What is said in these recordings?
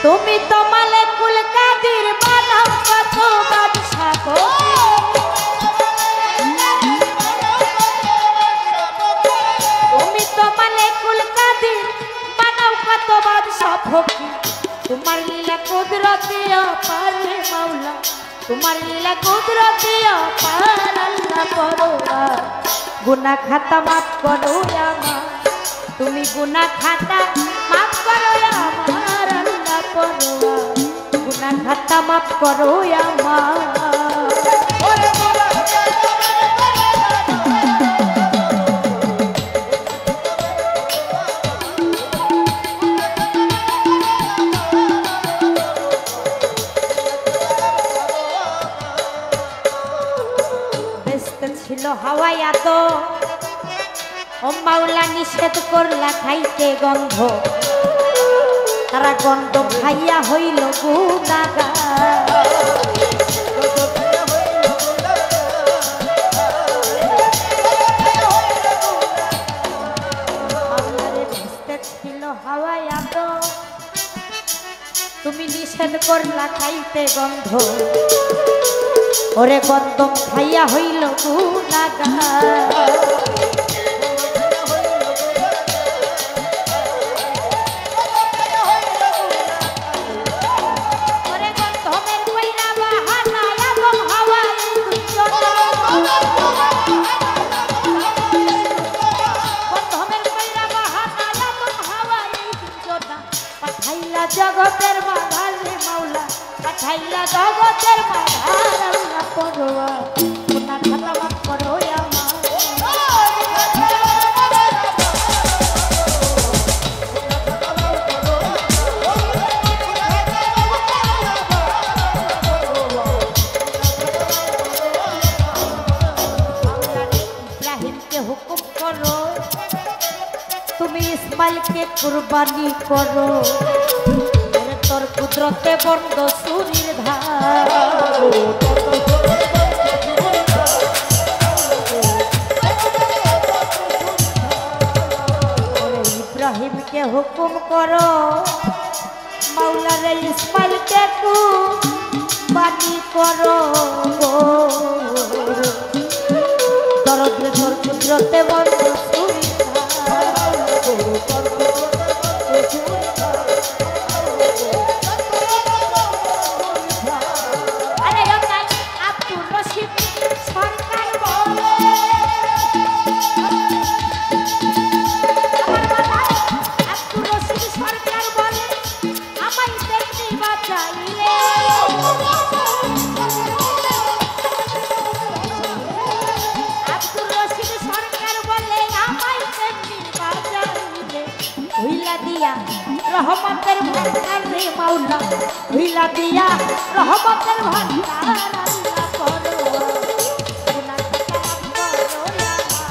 তুমি তো মালেকুল কাদির বানাও কত বাদশা গো, তুমি তো মালেকুল কাদির বানাও কত বাদশা ফকির। তোমার লীলা কুদরতি অপার রে মাওলা, তোমার লীলা কুদরতি অপার আল্লাহ পরোয়ার। গুনাহ খাতা মাফ করো আমার, তুমি গুনাহ খাতা মাফ করো আমার আল্লাহ পরোয়ার। গুনাহ খাতা মাফ করো আমার। ছিল হাওয়ায়া তো ও মাওলা নিষেধ করলা খাইতে গন্ধ, তারা গন্ধ খাইয়া হইল গুনাহগার। ছিল হাওয়ায়া তো তুমি নিষেধ করলা খাইতে গন্ধ, ওরে গন্ধম খাইয়া হইল গুনাহগার। ওরে গন্ধমের কইরা বাহানা এবং হাওয়ায় দুজনা, গন্ধমের কইরা বাহানা এবং হাওয়ায় দুজনা, পাঠাইলা জগতের মাঝার রে মাওলা, পাঠাইলা জগতের মাঝার আল্লাহ পরোয়ার। গুনাহ খাতা মাফ করো আমার। ইব্রাহিমকে হুকুম করো, তুমি ইসমাইলকে কুরবানি করো, তোর কুদরতে বন্ধ সুরির ধার। ইব্রাহিমকে হুকুম করো, মাওলা রে ইসমাইলকে কুরবানি করো, দরদে তোর কুদরতে বন্ধ সুরির ধার। রহমতের ভান্ডার রে মাওলা, হিলা দিয়া রহমতের ভান্ডার আল্লাহ পরোয়ার। গুনাহ খাতা মাফ করো আমার।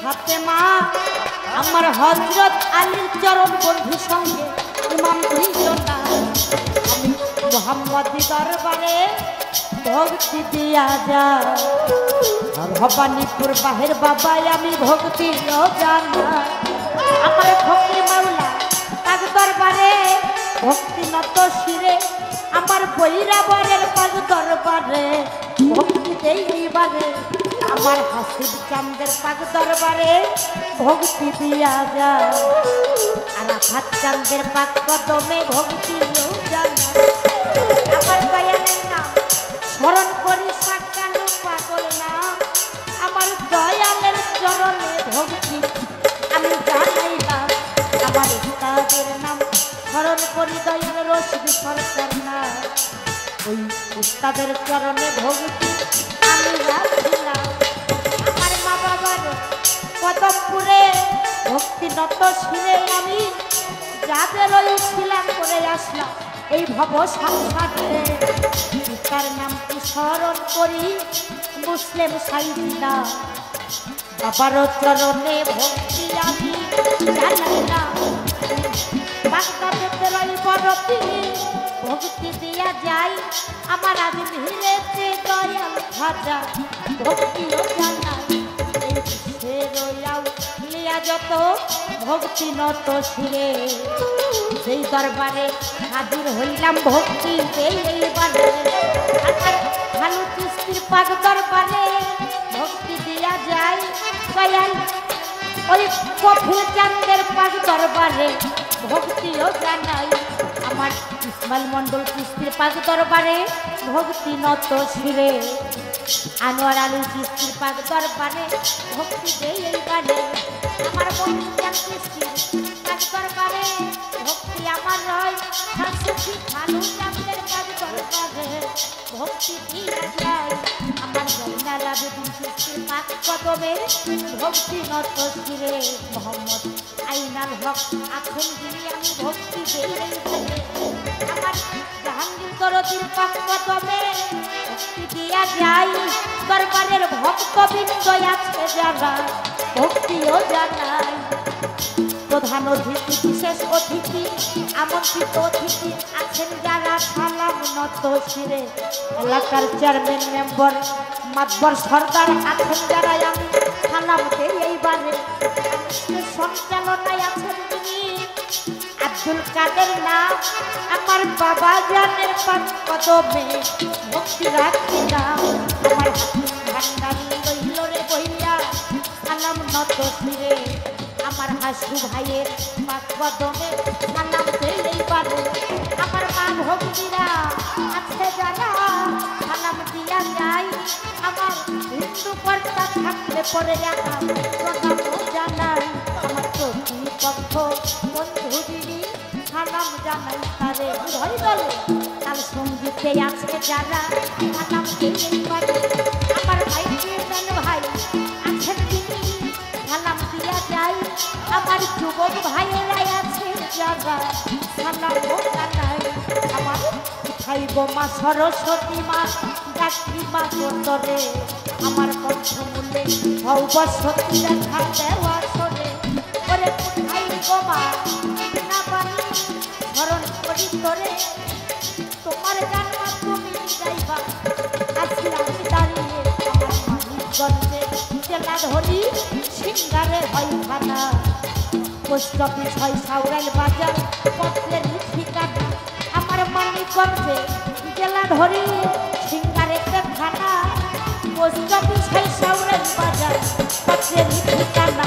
ফাতেমা আমার হযরত আলীর চরণ বন্ধু সঙ্গে ইমাম দুইজনা আমি মুহাম্মদি দরবারে ভক্তি দিয়া যা আর ভবানীপুর বাহের বাবাই আমি ভক্তি জানা আমার ফকির মাওলা পাক দরবারে ভক্তি নত শিরে আমার বৈরাবরের পাক দরবারে ভক্তি দেইবারে আমার হাসিব চাঁদের পাক দরবারে ভক্তি দিয়া যা আর আফাত চাঁদের পাক কদমে ভক্তি জানা আমার দয়ালের নাম স্মরণ করি সাকালু পাগল নাম আমার দয়ালের চরণে ভক্তি আমি জানাইলাম আমার উস্তাদের নাম স্মরণ করি দয়াল রশিদ সরকার না ওই উস্তাদের চরণে ভক্তি আমি রাখিলাম আমার মা বাবার কদমপুরে ভক্তি নত শিরে আমি যাদের ওই শিলাম করে আসলাম এই ভব সংসারে পিতার নামটি স্মরণ করি মুসলিম সাইদিনা বাবার চরণে ভক্তি আমি জানাইলাম বাগদাদের ওই বরতি ভক্তি দিয়া যাই আমার আদি ভিড়েতে দয়াল খাজা ভক্তিও জানাই সে রইয়াও লিয়া যত ভক্তি নত শিরে সেই দরবারে হাজির হইলাম ভক্তি এইবারে ভালো চিস্তির পাক দরবারে ভক্তি দিয়া যায় দয়াল ওই কফিল চাঁদের পাক দরবারে ভক্তিও জানাই আমার ইসমাইল মন্ডল চিস্তির পাক দরবারে ভক্তি নত শিরে আনোয়ার আলী চিস্তির পাক দরবারে ভক্তি দেই এইবারে আমার বন্ধু চাঁদ চিস্তির পাক দরবারে ভক্তি আমার রয় শাশুড়ি ভালো চাঁদের পাক দরবারে ভক্তি দিয়া যায় আমার জয়নাল আবেদিন চিস্তির পাক কদমে ভক্তি নত শিরে মোহাম্মদ আইনাল হক আছেন যিনি আমি ভক্তি দেই এইবারে আমার জাহাঙ্গীর দরদির পাক কদমে ভক্তি দিয়া যাই দরবারের ভক্তবৃন্দ আছে যারা ভক্তিও জানাই প্রধান অতিথি বিশেষ অতিথি আমন্ত্রিত অতিথি আছেন যারা সালাম নত শিরে এলাকার চেয়ারম্যান মেম্বার মাতবর সর্দার আছেন যারা আমি সালাম দেই এইবারে সঞ্চালনায় আছেন তিনি আব্দুল কাদের নাম আমার বাবা জানের পাক কদমে ভক্তি রাখি নাম আমার ভান্ডারি রইল রে বইয়া সালাম নত শিরে আমার হাসু ভাইয়ের পাক কদমে সালাম দেই এইবারে আমার মা ভক্তিরা আছে যারা সালাম দিয়া যায় আমার হিন্দু কর্তা থাকলে পরে একা প্রণাম জানাই আমার প্রতিপক্ষ বন্ধু দিদি সালাম জানাই তারে ধরে বলে তার সঙ্গীতে আছে যারা সালাম দেই এইবারে আমার ভাই ভাই আছেন তিনি সালাম দিয়া যায় আমার যুবক ভাইয়েরাই আছে যারা সালাম জানাই আমার খাইব মা সরস্বতী মা ডাকি মা কোতরে আমার কণ্ঠমূলে হও বসতি দেখা দেওয়া শোনে ওরে খাইব মা না বাণী স্মরণ করি তোরে তোমার গান তুমি গাইবা আছি আমি দাঁড়িয়ে আমার মানিকগঞ্জে জেলা ধরি সিঙ্গারে হয় খানা পোস্ট অফিস হয় সাউরাইল বাজার পত্রের ঠিকানা আমার মানিকগঞ্জে জেলা ধরি সিঙ্গারেতে খানা পোস্ট অফিস হয় সাউরাইল বাজার পত্রের ঠিকানা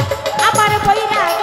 আমার বৈরাগ